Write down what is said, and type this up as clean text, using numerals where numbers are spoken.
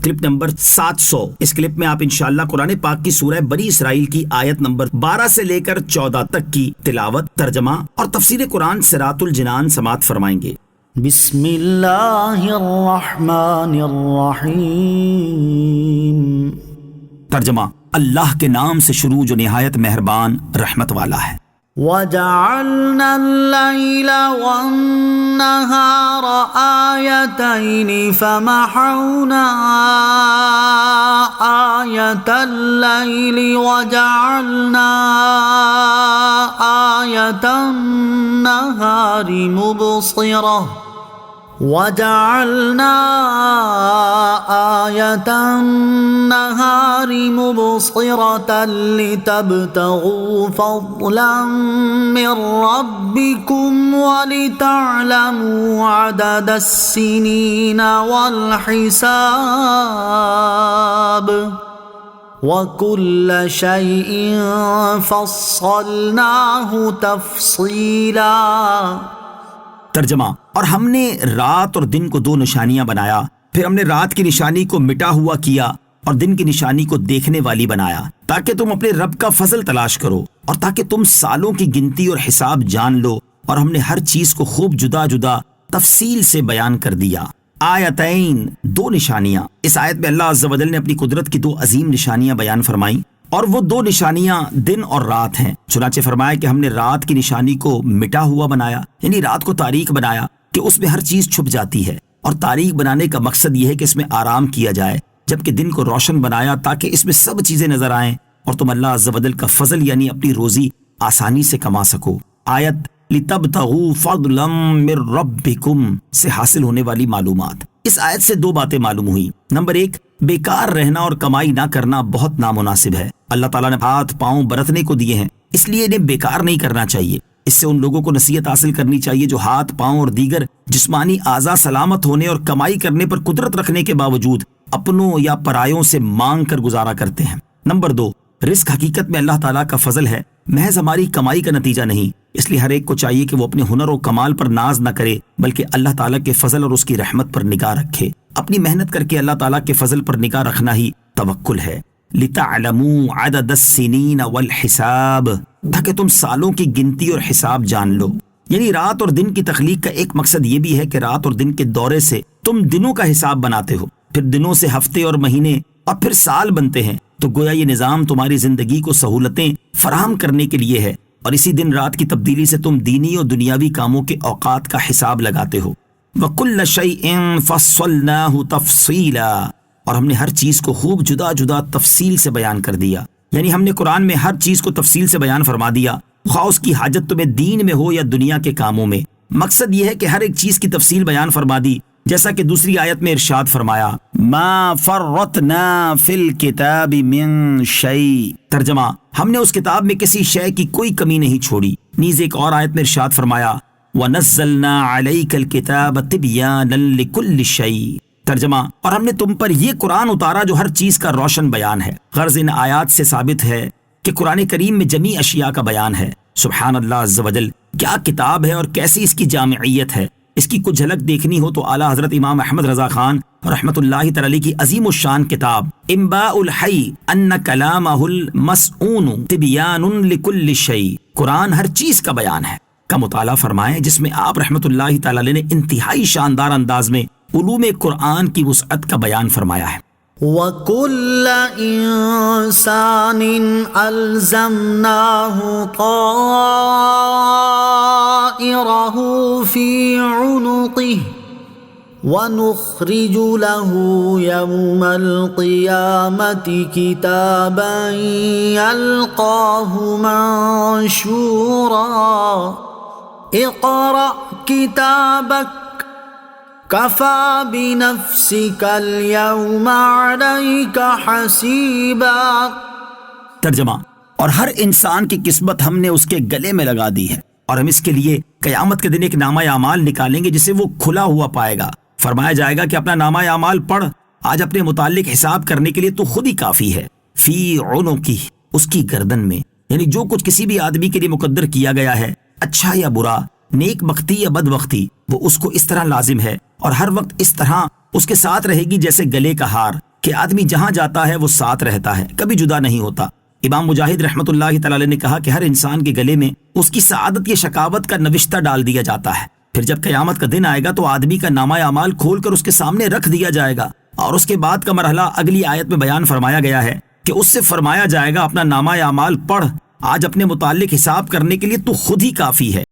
Clip number 700۔ اس clip میں آپ انشاءاللہ قرآن پاک کی سورہ بنی اسرائیل کی آیت نمبر 12 سے لے کر 14 تک کی تلاوت، ترجمہ اور تفسیر قرآن صراط الجنان سماعت فرمائیں گے۔ بسم اللہ الرحمن الرحیم۔ ترجمہ: اللہ کے نام سے شروع جو نہایت مہربان رحمت والا ہے۔ وَجَعَلْنَا اللَّيْلَ وَالنَّهَارَ آيَتَيْنِ فَمَحَوْنَا آيَةَ اللَّيْلِ وَجَعَلْنَا آيَةَ النَّهَارِ مُبْصِرَةً وَجَعَلْنَا آيَةَ النَّهَارِ مُبْصِرَةً لِتَبْتَغُوا فَضْلًا مِّن رَّبِّكُمْ وَلِتَعْلَمُوا عَدَدَ السِّنِينَ وَالْحِسَابَ وَكُلَّ شَيْءٍ فَصَّلْنَاهُ تَفْصِيلًا۔ ترجمہ: اور ہم نے رات اور دن کو 2 نشانیاں بنایا، پھر ہم نے رات کی نشانی کو مٹا ہوا کیا اور دن کی نشانی کو دیکھنے والی بنایا، تاکہ تم اپنے رب کا فضل تلاش کرو اور تاکہ تم سالوں کی گنتی اور حساب جان لو، اور ہم نے ہر چیز کو خوب جدا جدا تفصیل سے بیان کر دیا۔ آیتین، 2 نشانیاں۔ اس آیت میں اللہ عز و جل نے اپنی قدرت کی 2 عظیم نشانیاں بیان فرمائیں، اور وہ 2 نشانیاں دن اور رات ہیں۔ چنانچہ فرمایا کہ ہم نے رات کی نشانی کو مٹا ہوا بنایا، یعنی رات کو تاریک بنایا کہ اس میں ہر چیز چھپ جاتی ہے، اور تاریک بنانے کا مقصد یہ ہے کہ اس میں آرام کیا جائے، جبکہ دن کو روشن بنایا تاکہ اس میں سب چیزیں نظر آئیں اور تم اللہ عز و جل کا فضل یعنی اپنی روزی آسانی سے کما سکو۔ آیت لِتَبْتَغُوا فَضْلًا مِّن رَّبِّكُمْ سے حاصل ہونے والی معلومات۔ اس آیت سے 2 باتیں معلوم ہوئی۔ نمبر 1، بیکار رہنا اور کمائی نہ کرنا بہت نامناسب ہے۔ اللہ تعالیٰ نے ہاتھ پاؤں برتنے کو دیے ہیں، اس لیے انہیں بیکار نہیں کرنا چاہیے۔ اس سے ان لوگوں کو نصیحت حاصل کرنی چاہیے جو ہاتھ پاؤں اور دیگر جسمانی اعضاء سلامت ہونے اور کمائی کرنے پر قدرت رکھنے کے باوجود اپنوں یا پرایوں سے مانگ کر گزارا کرتے ہیں۔ نمبر 2، رزق حقیقت میں اللہ تعالیٰ کا فضل ہے، محض ہماری کمائی کا نتیجہ نہیں۔ اس لیے ہر ایک کو چاہیے کہ وہ اپنے ہنر و کمال پر ناز نہ کرے، بلکہ اللہ تعالیٰ کے فضل اور اس کی رحمت پر نگاہ رکھے۔ اپنی محنت کر کے اللہ تعالیٰ کے فضل پر نگاہ رکھنا ہی توکل ہے۔ لِتَعْلَمُوا عَدَدَ السِّنِينَ وَالْحِسَابَ، تاکہ تم سالوں کی گنتی اور حساب جان لو۔ یعنی رات اور دن کی تخلیق کا ایک مقصد یہ بھی ہے کہ رات اور دن کے دورے سے تم دنوں کا حساب بناتے ہو، پھر دنوں سے ہفتے اور مہینے اور پھر سال بنتے ہیں، تو گویا یہ نظام تمہاری زندگی کو سہولتیں فراہم کرنے کے لیے ہے، اور اسی دن رات کی تبدیلی سے تم دینی اور دنیاوی کاموں کے اوقات کا حساب لگاتے ہو۔ وَكُلَّ شَيْءٍ فَصَّلْنَاهُ تَفْصِيلًا، اور ہم نے ہر چیز کو خوب جدا جدا تفصیل سے بیان کر دیا، یعنی ہم نے قرآن میں ہر چیز کو تفصیل سے بیان فرما دیا، خواہ اس کی حاجت تمہیں دین میں ہو یا دنیا کے کاموں میں۔ مقصد یہ ہے کہ ہر ایک چیز کی تفصیل بیان فرما دی، جیسا کہ دوسری آیت میں ارشاد فرمایا ما فرطنا فی الکتاب من شیء۔ ترجمہ: ہم نے اس کتاب میں کسی شے کی کوئی کمی نہیں چھوڑی۔ نیز ایک اور آیت میں ارشاد فرمایا وَنَزَّلْنَا عَلَيْكَ الْكِتَابَ تِبْيَانًا لِكُلِّ شَيْءٍ۔ ترجمہ: اور ہم نے تم پر یہ قرآن اتارا جو ہر چیز کا روشن بیان ہے۔ غرض ان آیات سے ثابت ہے کہ قرآن کریم میں جمیع اشیاء کا بیان ہے۔ سبحان اللہ عز و جل، کیا کتاب ہے اور کیسی اس کی جامعیت ہے۔ اس کی کچھ جھلک دیکھنی ہو تو اعلیٰ حضرت امام احمد رضا خان رحمۃ اللہ تعالی کی عظیم الشان کتاب انباء الحی ان کلامہ المسعون تبیان لکل شیء، قرآن ہر چیز کا بیان ہے، کا مطالعہ فرمائیں، جس میں آپ رحمۃ اللہ تعالی نے انتہائی شاندار انداز میں علوم قرآن کی وسعت کا بیان فرمایا ہے۔ وَكُلَّ إِنسَانٍ أَلْزَمْنَاهُ طَائِرَهُ فِي عُنُقِهِ وَنُخْرِجُ لَهُ يَوْمَ الْقِيَامَةِ كِتَابًا يَلْقَاهُ مَنشُورًا اقْرَأْ كِتَابَكَ کفا بنفسک اليوم علیک حسیبا۔ ترجمہ: اور ہر انسان کی قسمت ہم نے اس کے گلے میں لگا دی ہے، اور ہم اس کے لیے قیامت کے دن ایک نامہ اعمال نکالیں گے جسے وہ کھلا ہوا پائے گا۔ فرمایا جائے گا کہ اپنا نامہ اعمال پڑھ، آج اپنے متعلق حساب کرنے کے لیے تو خود ہی کافی ہے۔ فی عنقہ، اس کی گردن میں، یعنی جو کچھ کسی بھی آدمی کے لیے مقدر کیا گیا ہے، اچھا یا برا، نیک بختی یا بد بختی، وہ اس کو اس طرح لازم ہے اور ہر وقت اس طرح اس کے ساتھ رہے گی جیسے گلے کا ہار۔ کہ آدمی جہاں جاتا ہے وہ ساتھ رہتا ہے، کبھی جدا نہیں ہوتا۔ امام مجاہد رحمۃ اللہ تعالی علیہ نے کہا کہ ہر انسان کے گلے میں اس کی سعادت یا شقاوت کا نوشتہ ڈال دیا جاتا ہے، پھر جب قیامت کا دن آئے گا تو آدمی کا نامہ اعمال کھول کر اس کے سامنے رکھ دیا جائے گا، اور اس کے بعد کا مرحلہ اگلی آیت میں بیان فرمایا گیا ہے کہ اس سے فرمایا جائے گا اپنا نامہ اعمال پڑھ، آج اپنے متعلق حساب کرنے کے لیے تو خود ہی کافی ہے۔